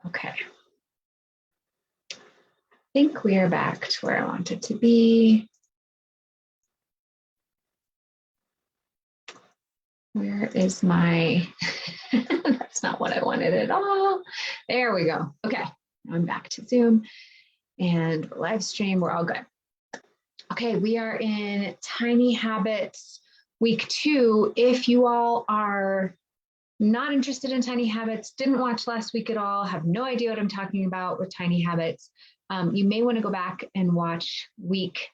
Okay. I think we are back to where I wanted to be. Where is my, that's not what I wanted at all. There we go. Okay, I'm back to Zoom and live stream. We're all good. Okay, we are in Tiny Habits week 2. If you all are not interested in Tiny Habits, didn't watch last week at all, have no idea what I'm talking about with Tiny Habits, you may want to go back and watch week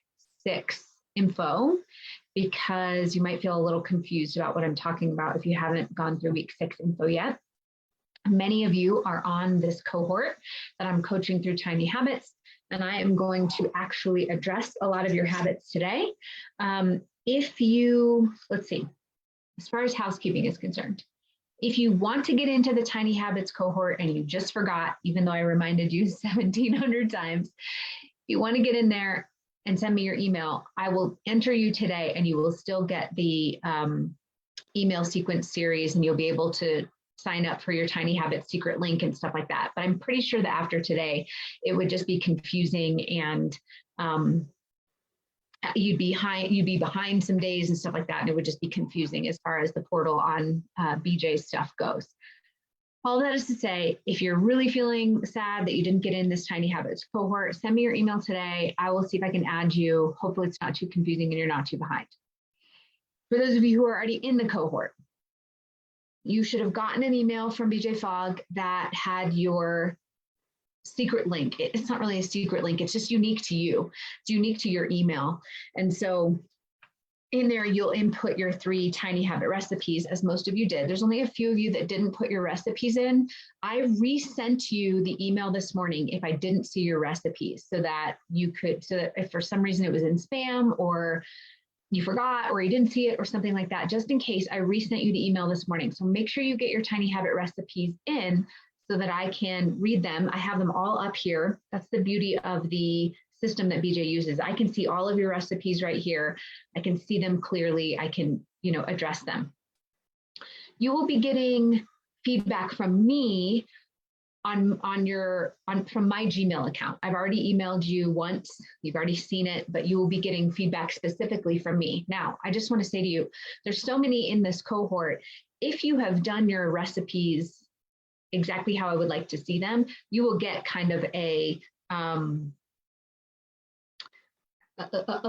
6 info, because you might feel a little confused about what I'm talking about if you haven't gone through week 6 info yet. Many of you are on this cohort that I'm coaching through Tiny Habits, and I am going to actually address a lot of your habits today. If you, let's see, as far as housekeeping is concerned, if you want to get into the Tiny Habits cohort and you just forgot, even though I reminded you 1,700 times, if you want to get in there and send me your email, I will enter you today and you will still get the email sequence series, and you'll be able to sign up for your Tiny Habits secret link and stuff like that. But I'm pretty sure that after today, it would just be confusing, and you'd be behind some days and stuff like that, and it would just be confusing as far as the portal on BJ's stuff goes. All that is to say, if you're really feeling sad that you didn't get in this Tiny Habits cohort, send me your email today. I will see if I can add you. Hopefully it's not too confusing and you're not too behind. For those of you who are already in the cohort, you should have gotten an email from BJ Fogg that had your secret link. It's not really a secret link. It's just unique to you. It's unique to your email. And so in there, you'll input your 3 Tiny Habit recipes, as most of you did. There's only a few of you that didn't put your recipes in. I resent you the email this morning if I didn't see your recipes, so that you could, so that if for some reason it was in spam or you forgot or you didn't see it or something like that, just in case, I resent you the email this morning. So make sure you get your Tiny Habit recipes in so that I can read them. I have them all up here. That's the beauty of the system that BJ uses. I can see all of your recipes right here. I can see them clearly. I can, address them. You will be getting feedback from me from my Gmail account. I've already emailed you once. You've already seen it, but you will be getting feedback specifically from me. Now, I just want to say to you, there's so many in this cohort. If you have done your recipes exactly how I would like to see them, you will get kind of a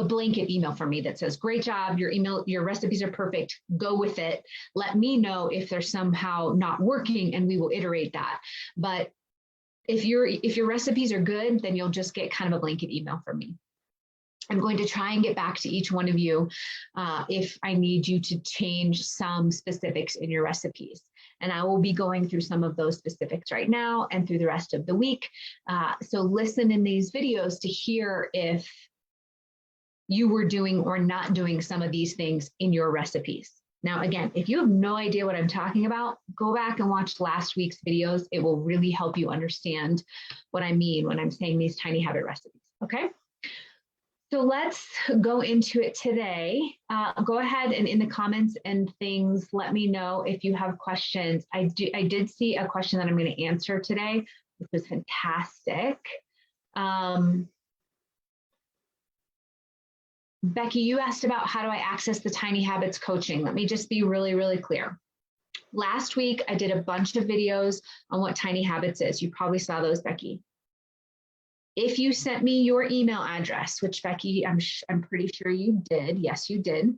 blanket email from me that says, great job, your recipes are perfect, go with it. Let me know if they're somehow not working and we will iterate that. But if your recipes are good, then you'll just get kind of a blanket email from me. I'm going to try and get back to each one of you if I need you to change some specifics in your recipes. And I will be going through some of those specifics right now and through the rest of the week. So listen in these videos to hear if you were doing or not doing some of these things in your recipes. Now, again, if you have no idea what I'm talking about, go back and watch last week's videos. It will really help you understand what I mean when I'm saying these Tiny Habit recipes, okay? So let's go into it today. Go ahead and in the comments and things, let me know if you have questions. I did see a question that I'm going to answer today, which was fantastic. Becky, you asked about how do I access the Tiny Habits coaching. Let me just be really, really clear. Last week, I did a bunch of videos on what Tiny Habits is. You probably saw those, Becky. If you sent me your email address, which Becky, I'm pretty sure you did. Yes, you did.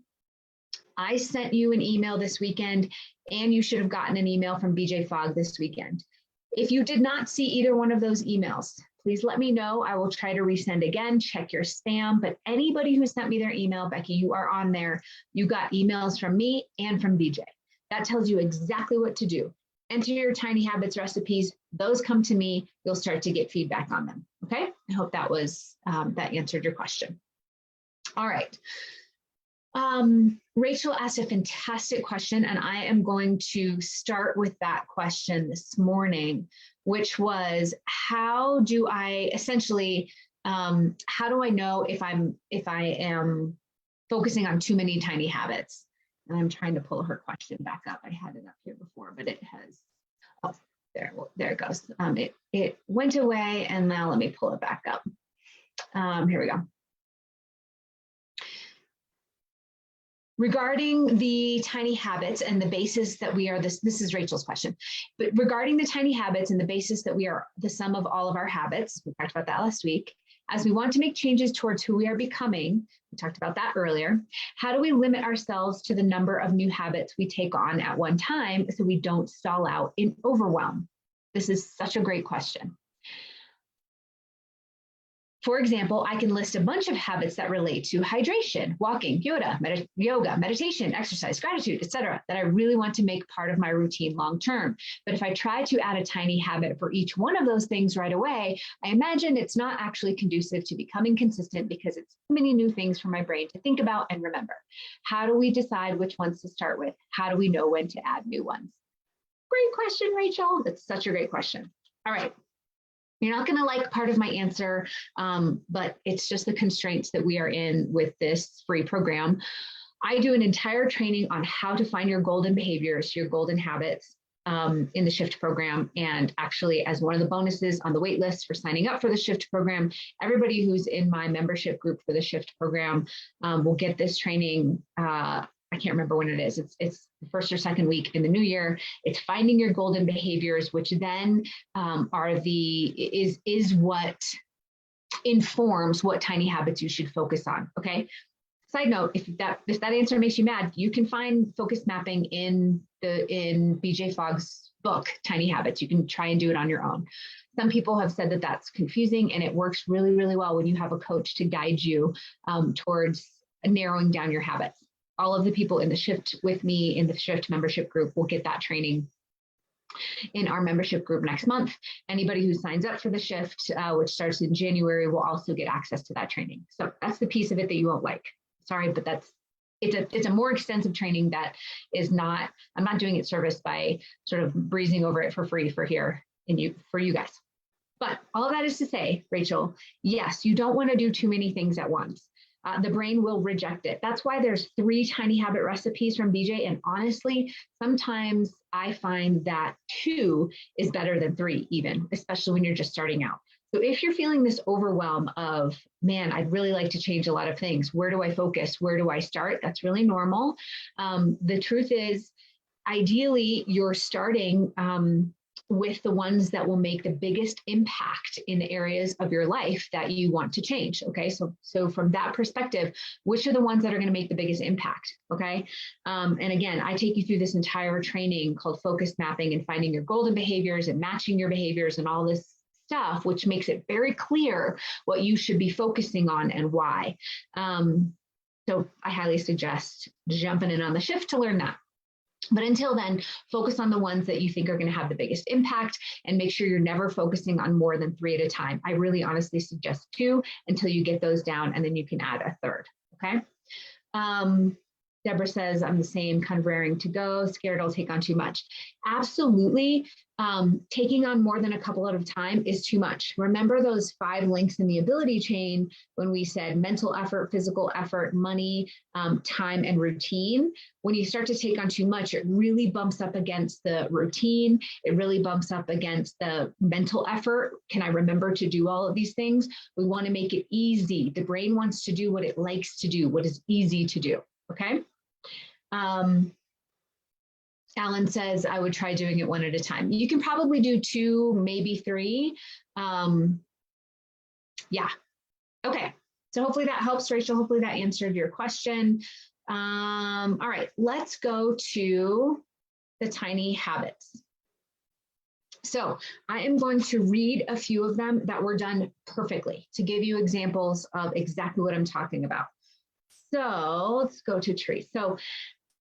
I sent you an email this weekend, and you should have gotten an email from BJ Fogg this weekend. If you did not see either one of those emails, please let me know. I will try to resend again, check your spam, but anybody who sent me their email, Becky, you are on there. You got emails from me and from BJ. That tells you exactly what to do. Enter your Tiny Habits recipes. Those come to me. You'll start to get feedback on them. Okay. I hope that was, that answered your question. All right. Rachel asked a fantastic question, and I am going to start with that question this morning, which was, how do I essentially, how do I know if I am focusing on too many tiny habits? And I'm trying to pull her question back up. I had it up here before, but it has, oh, there, we'll there it goes. It went away, and now let me pull it back up. Here we go. Regarding the tiny habits and the basis that we are this is Rachel's question, but regarding the tiny habits and the basis that we are the sum of all of our habits, we talked about that last week, as we want to make changes towards who we are becoming, we talked about that earlier, how do we limit ourselves to the number of new habits we take on at one time so we don't stall out in overwhelm? This is such a great question. For example, I can list a bunch of habits that relate to hydration, walking, yoga, meditation, exercise, gratitude, etc., that I really want to make part of my routine long term. But if I try to add a tiny habit for each one of those things right away, I imagine it's not actually conducive to becoming consistent because it's too many new things for my brain to think about and remember. How do we decide which ones to start with? How do we know when to add new ones? Great question, Rachel. That's such a great question. All right. You're not going to like part of my answer, but it's just the constraints that we are in with this free program. I do an entire training on how to find your golden behaviors, your golden habits in the SHIFT program. And actually, as one of the bonuses on the wait list for signing up for the SHIFT program, everybody who's in my membership group for the SHIFT program will get this training. I can't remember when it is. It's the first or second week in the new year. It's finding your golden behaviors, which then is what informs what tiny habits you should focus on. Okay. Side note: if that answer makes you mad, you can find focus mapping in BJ Fogg's book, Tiny Habits. You can try and do it on your own. Some people have said that that's confusing, and it works really, really well when you have a coach to guide you towards narrowing down your habits. All of the people in the SHIFT with me in the SHIFT membership group will get that training in our membership group next month. Anybody who signs up for the SHIFT, which starts in January, will also get access to that training. So that's the piece of it that you won't like. Sorry, but it's a more extensive training that is not, I'm not doing it service by sort of breezing over it for free for you guys. But all of that is to say, Rachel, yes, you don't want to do too many things at once. The brain will reject it. That's why there's 3 tiny habit recipes from BJ. And honestly, sometimes I find that 2 is better than 3 even, especially when you're just starting out. So if you're feeling this overwhelm of, man, I'd really like to change a lot of things. Where do I focus? Where do I start? That's really normal. The truth is, ideally, you're starting with the ones that will make the biggest impact in the areas of your life that you want to change. Okay. So from that perspective, which are the ones that are going to make the biggest impact? Okay. And again, I take you through this entire training called focus mapping and finding your golden behaviors and matching your behaviors and all this stuff, which makes it very clear what you should be focusing on and why. So I highly suggest jumping in on the SHIFT to learn that. But until then, focus on the ones that you think are going to have the biggest impact and make sure you're never focusing on more than 3 at a time. I really honestly suggest 2 until you get those down, and then you can add a 3rd. Okay. Deborah says, I'm the same, kind of raring to go, scared I'll take on too much. Absolutely. Taking on more than a couple at a time is too much. Remember those 5 links in the ability chain when we said mental effort, physical effort, money, time, and routine. When you start to take on too much, it really bumps up against the routine. It really bumps up against the mental effort. Can I remember to do all of these things? We want to make it easy. The brain wants to do what it likes to do, what is easy to do. Okay. Alan says, I would try doing it 1 at a time. You can probably do 2, maybe 3. Yeah. Okay. So hopefully that helps, Rachel. Hopefully that answered your question. All right, let's go to the tiny habits. So I am going to read a few of them that were done perfectly to give you examples of exactly what I'm talking about. So let's go to Tree. So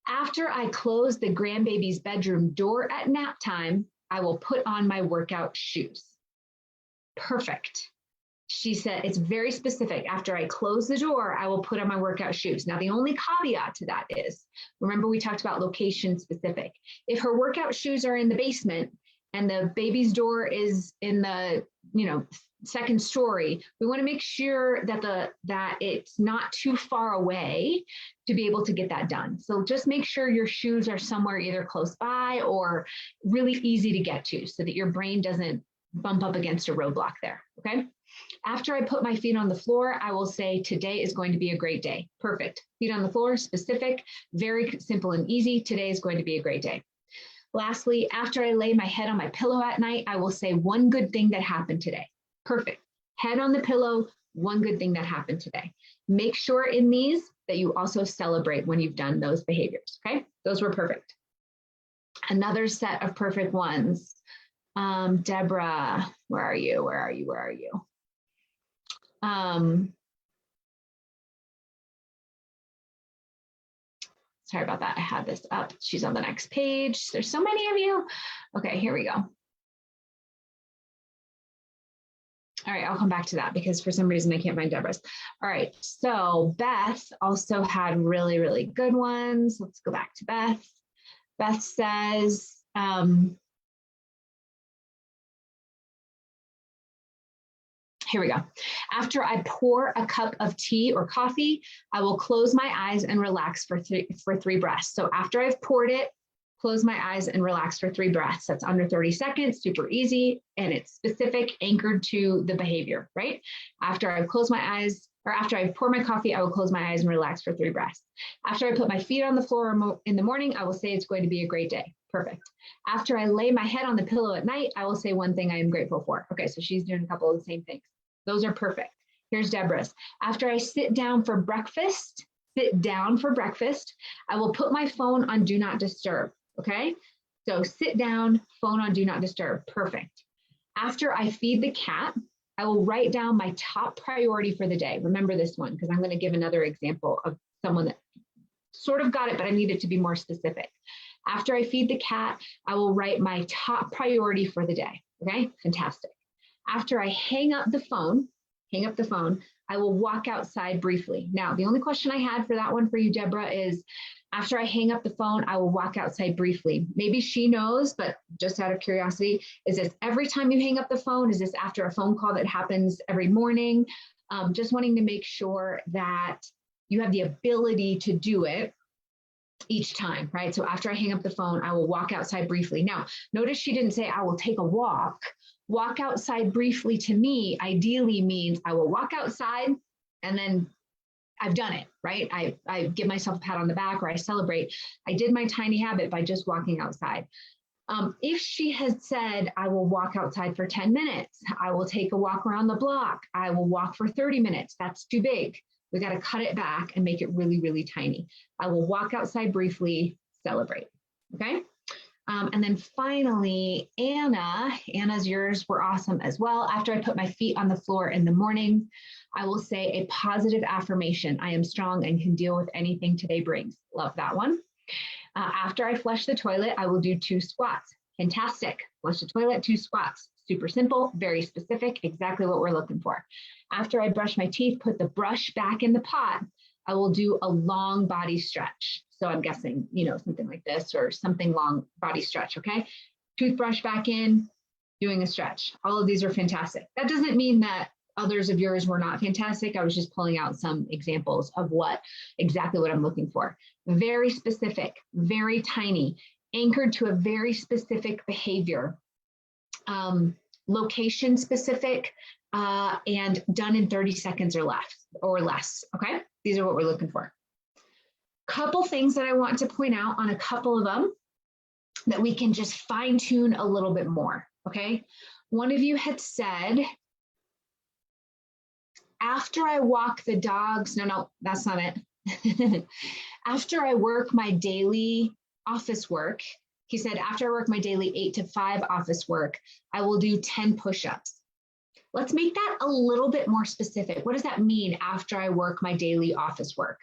after I close the grandbaby's bedroom door at nap time, I will put on my workout shoes. Perfect. She said, it's very specific. After I close the door, I will put on my workout shoes. Now, the only caveat to that is, remember we talked about location specific. If her workout shoes are in the basement and the baby's door is in the, second story, we want to make sure that that it's not too far away to be able to get that done. So just make sure your shoes are somewhere either close by or really easy to get to so that your brain doesn't bump up against a roadblock there, okay? After I put my feet on the floor, I will say, today is going to be a great day. Perfect. Feet on the floor, specific, very simple and easy. Today is going to be a great day. Lastly, after I lay my head on my pillow at night, I will say one good thing that happened today. Perfect. Head on the pillow, one good thing that happened today. Make sure in these that you also celebrate when you've done those behaviors, okay? Those were perfect. Another set of perfect ones. Deborah, where are you? Where are you? Where are you? Sorry about that. I had this up. She's on the next page. There's so many of you. Okay, here we go. All right, I'll come back to that because for some reason I can't find Deborah's. All right, so Beth also had really, really good ones. Let's go back to Beth. Beth says, here we go. After I pour a cup of tea or coffee, I will close my eyes and relax for three breaths. So after I've poured it, close my eyes and relax for 3 breaths. That's under 30 seconds, super easy, and it's specific, anchored to the behavior, right? After I close my eyes, or after I pour my coffee, I will close my eyes and relax for 3 breaths. After I put my feet on the floor in the morning, I will say it's going to be a great day. Perfect. After I lay my head on the pillow at night, I will say one thing I am grateful for. Okay, so she's doing a couple of the same things. Those are perfect. Here's Deborah's. After I sit down for breakfast, I will put my phone on do not disturb. Okay, so sit down, phone on do not disturb. Perfect. After I feed the cat, I will write down my top priority for the day. Remember this one, because I'm going to give another example of someone that sort of got it, but I need it to be more specific. After I feed the cat, I will write my top priority for the day. Okay, fantastic. After I hang up the phone, I will walk outside briefly. Now, the only question I had for that one for you, Deborah, is after I hang up the phone, I will walk outside briefly. Maybe she knows, but just out of curiosity, is this every time you hang up the phone? Is this after a phone call that happens every morning? Just wanting to make sure that you have the ability to do it each time, right? So after I hang up the phone, I will walk outside briefly. Now, notice she didn't say I will take a walk. Walk outside briefly to me ideally means I will walk outside and then I've done it, right? I give myself a pat on the back or I celebrate. I did my tiny habit by just walking outside. If she had said, I will walk outside for 10 minutes, I will take a walk around the block, I will walk for 30 minutes, that's too big. We got to cut it back and make it really, really tiny. I will walk outside briefly, celebrate, okay? And then finally, Anna's yours were awesome as well. After I put my feet on the floor in the morning, I will say a positive affirmation. I am strong and can deal with anything today brings. Love that one. After I flush the toilet, I will do 2 squats. Fantastic. Flush the toilet, 2 squats. Super simple, very specific, exactly what we're looking for. After I brush my teeth, put the brush back in the pot, I will do a long body stretch. So I'm guessing, something like this or something long body stretch, okay? Toothbrush back in, doing a stretch. All of these are fantastic. That doesn't mean that others of yours were not fantastic. I was just pulling out some examples of exactly what I'm looking for. Very specific, very tiny, anchored to a very specific behavior, location specific, and done in 30 seconds or less, okay? These are what we're looking for. Couple things that I want to point out on a couple of them that we can just fine tune a little bit more, okay? One of you had said, after I walk the dogs, no, that's not it. After I work my daily office work, he said, after I work my daily 8 to 5 office work, I will do 10 push-ups. Let's make that a little bit more specific. What does that mean after I work my daily office work?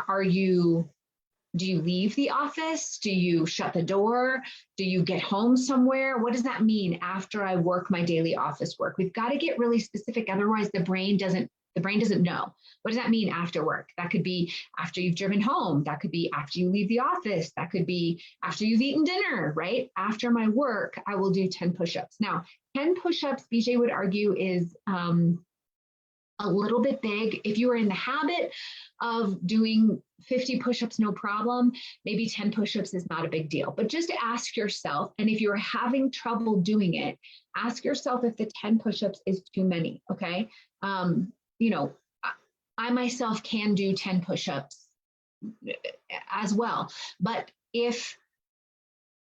Do you leave the office? Do you shut the door? Do you get home somewhere? What does that mean after I work my daily office work? We've got to get really specific. Otherwise the brain doesn't The brain doesn't know. What does that mean after work? That could be after you've driven home. That could be after you leave the office. That could be after you've eaten dinner, right? After my work, I will do 10 push-ups. Now, 10 push-ups, BJ would argue, is a little bit big. If you are in the habit of doing 50 push-ups, no problem, maybe 10 push-ups is not a big deal. But just ask yourself, and if you're having trouble doing it, ask yourself if the 10 push-ups is too many, okay? You know, I myself can do 10 push-ups as well. But if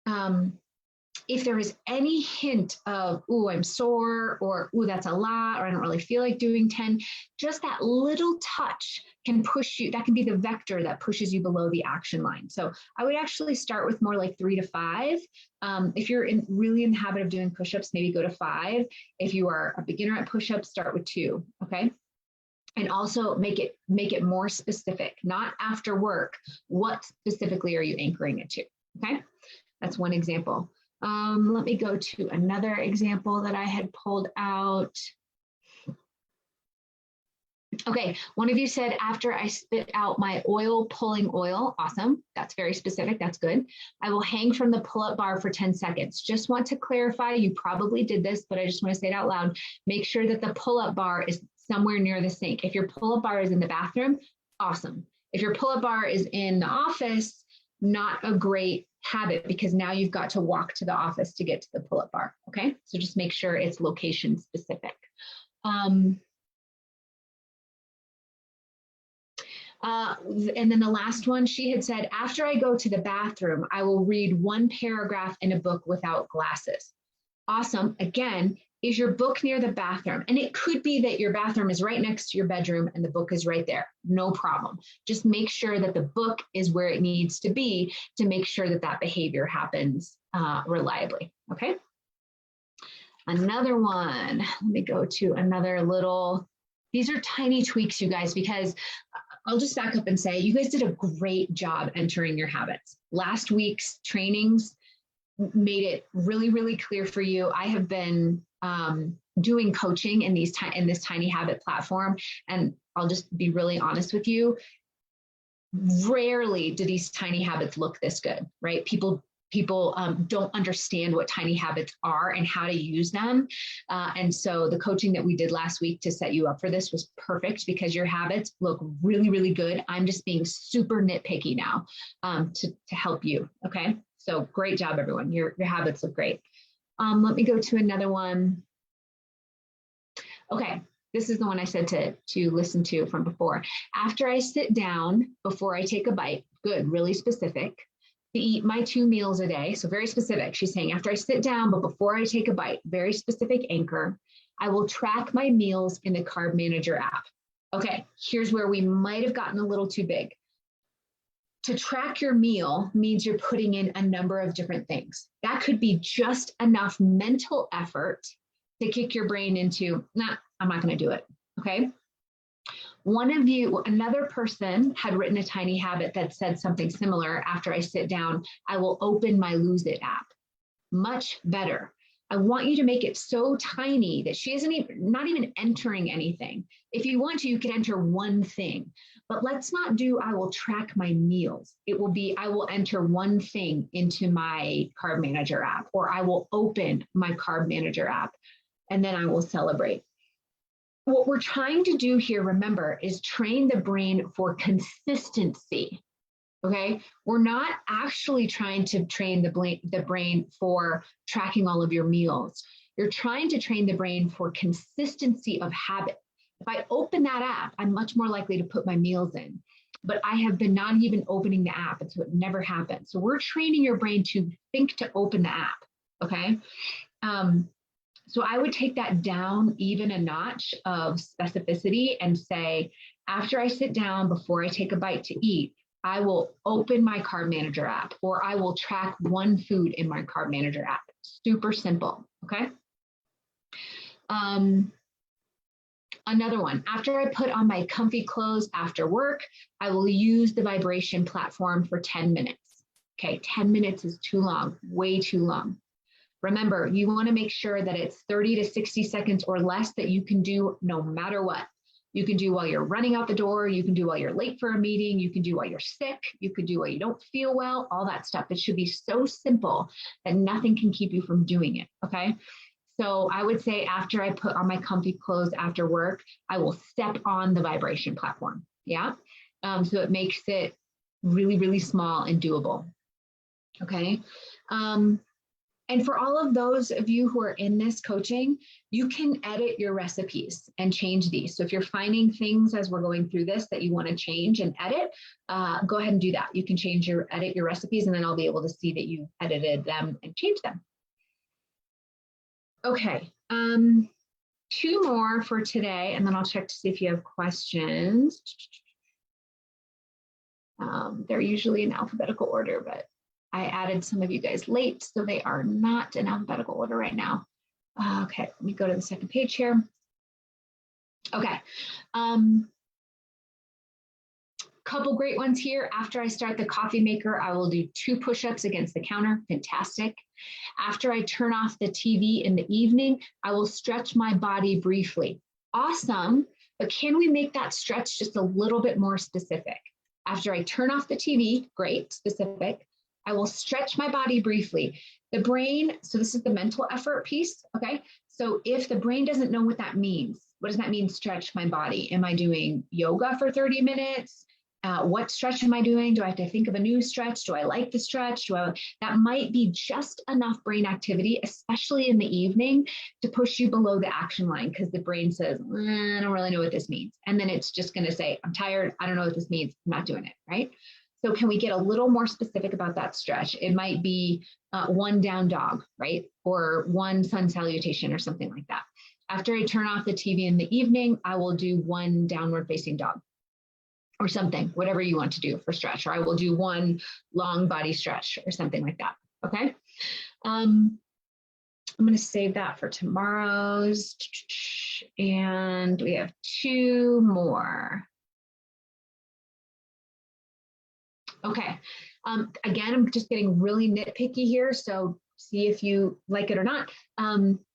there is any hint of, ooh, I'm sore, or ooh, that's a lot, or I don't really feel like doing 10, just that little touch can push you. That can be the vector that pushes you below the action line. So I would actually start with more like 3 to 5. If you're really in the habit of doing push-ups, maybe go to 5. If you are a beginner at push-ups, start with 2, okay? And also make it more specific, not after work. What specifically are you anchoring it to, okay? That's one example. Let me go to another example that I had pulled out. Okay, one of you said, after I spit out my oil pulling oil. Awesome, that's very specific, that's good. I will hang from the pull-up bar for 10 seconds. Just want to clarify, you probably did this, but I just want to say it out loud. Make sure that the pull-up bar is somewhere near the sink. If your pull-up bar is in the bathroom, awesome. If your pull-up bar is in the office, not a great habit, because now you've got to walk to the office to get to the pull-up bar, okay? So just make sure it's location specific. And then the last one, she had said, after I go to the bathroom, I will read 1 paragraph in a book without glasses. Awesome. Again, is your book near the bathroom? And it could be that your bathroom is right next to your bedroom and the book is right there. No problem. Just make sure that the book is where it needs to be to make sure that that behavior happens reliably. Okay. Another one. Let me go to another little. These are tiny tweaks, you guys, because I'll just back up and say you guys did a great job entering your habits. Last week's trainings made it really, really clear for you. I have been doing coaching in this Tiny Habit platform, and I'll just be really honest with you. Rarely do these tiny habits look this good, right? People don't understand what tiny habits are and how to use them. And so the coaching that we did last week to set you up for this was perfect, because your habits look really, really good. I'm just being super nitpicky now to help you. Okay. So great job, everyone. Your habits look great. Let me go to another one. Okay. This is the one I said to listen to from before. After I sit down, before I take a bite, good, really specific, to eat my 2 meals a day. So very specific. She's saying after I sit down, but before I take a bite, very specific anchor, I will track my meals in the Carb Manager app. Okay, here's where we might have gotten a little too big. To track your meal means you're putting in a number of different things. That could be just enough mental effort to kick your brain into, nah, I'm not going to do it. Okay. Another person had written a tiny habit that said something similar. After I sit down, I will open my Lose It app. Much better. I want you to make it so tiny that she isn't not even entering anything. If you want to, you can enter one thing, but let's not do, I will track my meals. It will be, I will enter one thing into my Carb Manager app, or I will open my Carb Manager app, and then I will celebrate. What we're trying to do here, remember, is train the brain for consistency. Okay, we're not actually trying to train the brain for tracking all of your meals. You're trying to train the brain for consistency of habit. If I open that app, I'm much more likely to put my meals in, but I have been not even opening the app, and so it never happens. So we're training your brain to think to open the app, okay? So I would take that down even a notch of specificity and say, after I sit down, before I take a bite to eat, I will open my Carb Manager app, or I will track one food in my Carb Manager app. Super simple, okay? Another one, after I put on my comfy clothes after work, I will use the vibration platform for 10 minutes. Okay, 10 minutes is too long, way too long. Remember, you want to make sure that it's 30 to 60 seconds or less that you can do no matter what. You can do while you're running out the door. You can do while you're late for a meeting. You can do while you're sick. You could do while you don't feel well, all that stuff. It should be so simple that nothing can keep you from doing it, okay? So I would say after I put on my comfy clothes after work, I will step on the vibration platform, yeah? So it makes it really, really small and doable, okay? And for all of those of you who are in this coaching, you can edit your recipes and change these. So if you're finding things as we're going through this that you want to change and edit, go ahead and do that. You can edit your recipes, and then I'll be able to see that you edited them and changed them. Okay, 2 more for today, and then I'll check to see if you have questions. They're usually in alphabetical order, but I added some of you guys late, so they are not in alphabetical order right now. Okay, let me go to the second page here. Okay, couple great ones here. After I start the coffee maker, I will do 2 push-ups against the counter. Fantastic. After I turn off the TV in the evening, I will stretch my body briefly. Awesome, but can we make that stretch just a little bit more specific? After I turn off the TV, great, specific. I will stretch my body briefly. The brain, so this is the mental effort piece, okay? So if the brain doesn't know what that means, what does that mean, stretch my body? Am I doing yoga for 30 minutes? What stretch am I doing? Do I have to think of a new stretch? Do I like the stretch? That might be just enough brain activity, especially in the evening, to push you below the action line, because the brain says, I don't really know what this means. And then it's just going to say, I'm tired. I don't know what this means. I'm not doing it, right? So can we get a little more specific about that stretch? It might be 1 down dog, right? Or 1 sun salutation or something like that. After I turn off the TV in the evening, I will do 1 downward facing dog or something, whatever you want to do for stretch, or I will do 1 long body stretch or something like that, okay? I'm gonna save that for tomorrow's, and we have 2 more. Okay, again, I'm just getting really nitpicky here, so see if you like it or not.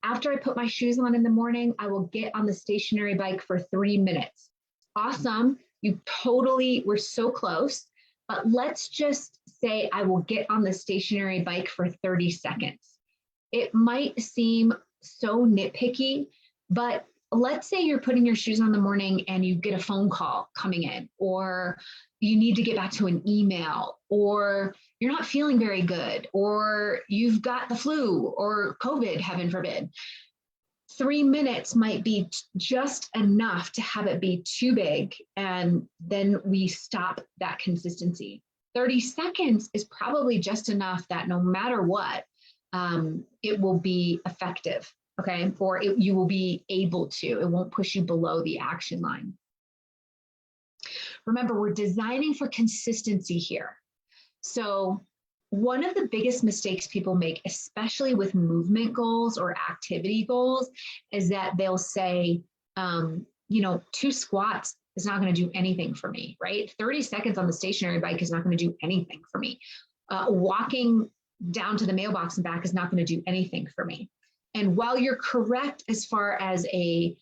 After I put my shoes on in the morning, I will get on the stationary bike for 3 minutes. Awesome, we're so close, but let's just say I will get on the stationary bike for 30 seconds. It might seem so nitpicky, but let's say you're putting your shoes on in the morning and you get a phone call coming in, or you need to get back to an email, or you're not feeling very good, or you've got the flu or COVID, heaven forbid. 3 minutes might be just enough to have it be too big, and then we stop that consistency. 30 seconds is probably just enough that no matter what, it will be effective, okay? Or you will be able to. It won't push you below the action line. Remember, we're designing for consistency here. So one of the biggest mistakes people make, especially with movement goals or activity goals, is that they'll say, 2 squats is not going to do anything for me, right? 30 seconds on the stationary bike is not going to do anything for me. Walking down to the mailbox and back is not going to do anything for me. And while you're correct as far as a,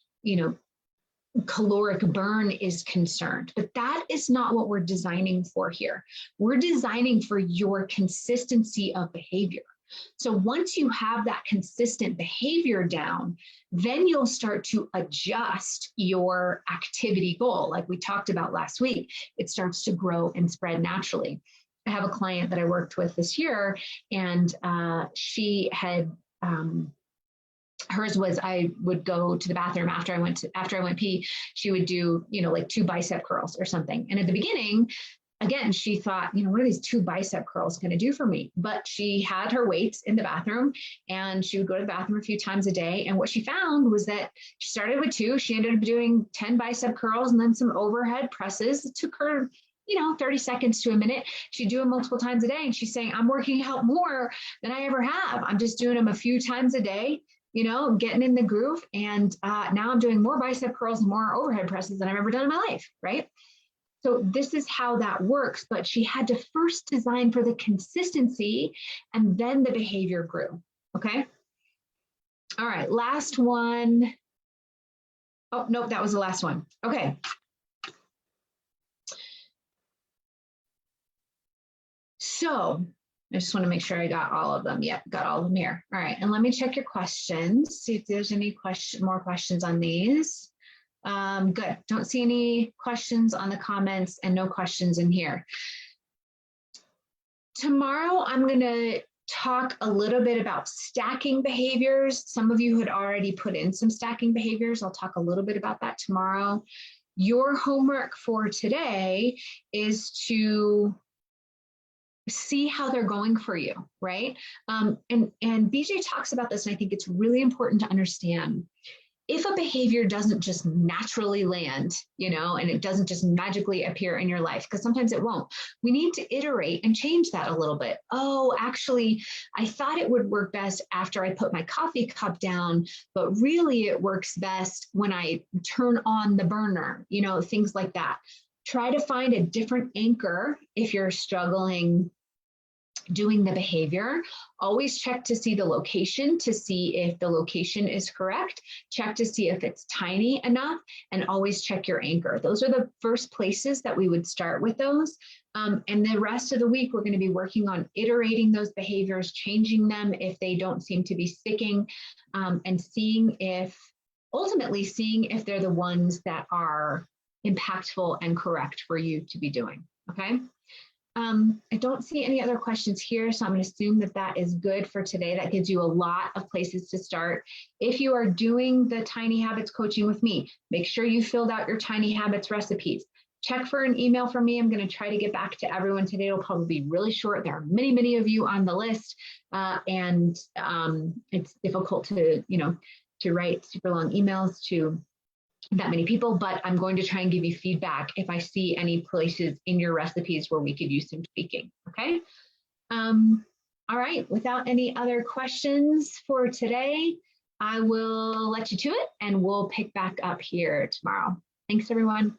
caloric burn is concerned, but that is not what we're designing for here. We're designing for your consistency of behavior. So once you have that consistent behavior down, then you'll start to adjust your activity goal. Like we talked about last week, it starts to grow and spread naturally. I have a client that I worked with this year, and she had, hers was, I would go to the bathroom after I went pee, she would do, like 2 bicep curls or something. And at the beginning, again, she thought, what are these 2 bicep curls going to do for me? But she had her weights in the bathroom, and she would go to the bathroom a few times a day. And what she found was that she started with 2, she ended up doing 10 bicep curls and then some overhead presses. It took her 30 seconds to a minute. She'd do them multiple times a day. And she's saying, I'm working out more than I ever have. I'm just doing them a few times a day, getting in the groove. And now I'm doing more bicep curls and more overhead presses than I've ever done in my life, right? So this is how that works. But she had to first design for the consistency, and then the behavior grew, okay? All right, last one. Oh, nope, that was the last one. Okay. So I just want to make sure I got all of them. Yep, got all of them here. All right, and let me check your questions, see if there's any more questions on these. Good, don't see any questions on the comments and no questions in here. Tomorrow, I'm gonna talk a little bit about stacking behaviors. Some of you had already put in some stacking behaviors. I'll talk a little bit about that tomorrow. Your homework for today is to see how they're going for you, right? And BJ talks about this, and I think it's really important to understand. If a behavior doesn't just naturally land, and it doesn't just magically appear in your life, because sometimes it won't, we need to iterate and change that a little bit. Oh, actually, I thought it would work best after I put my coffee cup down, but really it works best when I turn on the burner, things like that. Try to find a different anchor if you're struggling doing the behavior. Always check to see the location, to see if the location is correct. Check to see if it's tiny enough, and always check your anchor. Those are the first places that we would start with those. And the rest of the week, we're going to be working on iterating those behaviors, changing them if they don't seem to be sticking, and ultimately seeing if they're the ones that are impactful and correct for you to be doing, okay? I don't see any other questions here, so I'm going to assume that that is good for today. That gives you a lot of places to start. If you are doing the Tiny Habits coaching with me, make sure you filled out your Tiny Habits recipes. Check for an email from me. I'm going to try to get back to everyone today. It'll probably be really short. There are many, many of you on the list, and it's difficult to write super long emails to that many people, but I'm going to try and give you feedback if I see any places in your recipes where we could use some tweaking, okay? All right, without any other questions for today, I will let you to it, and we'll pick back up here tomorrow. Thanks, everyone.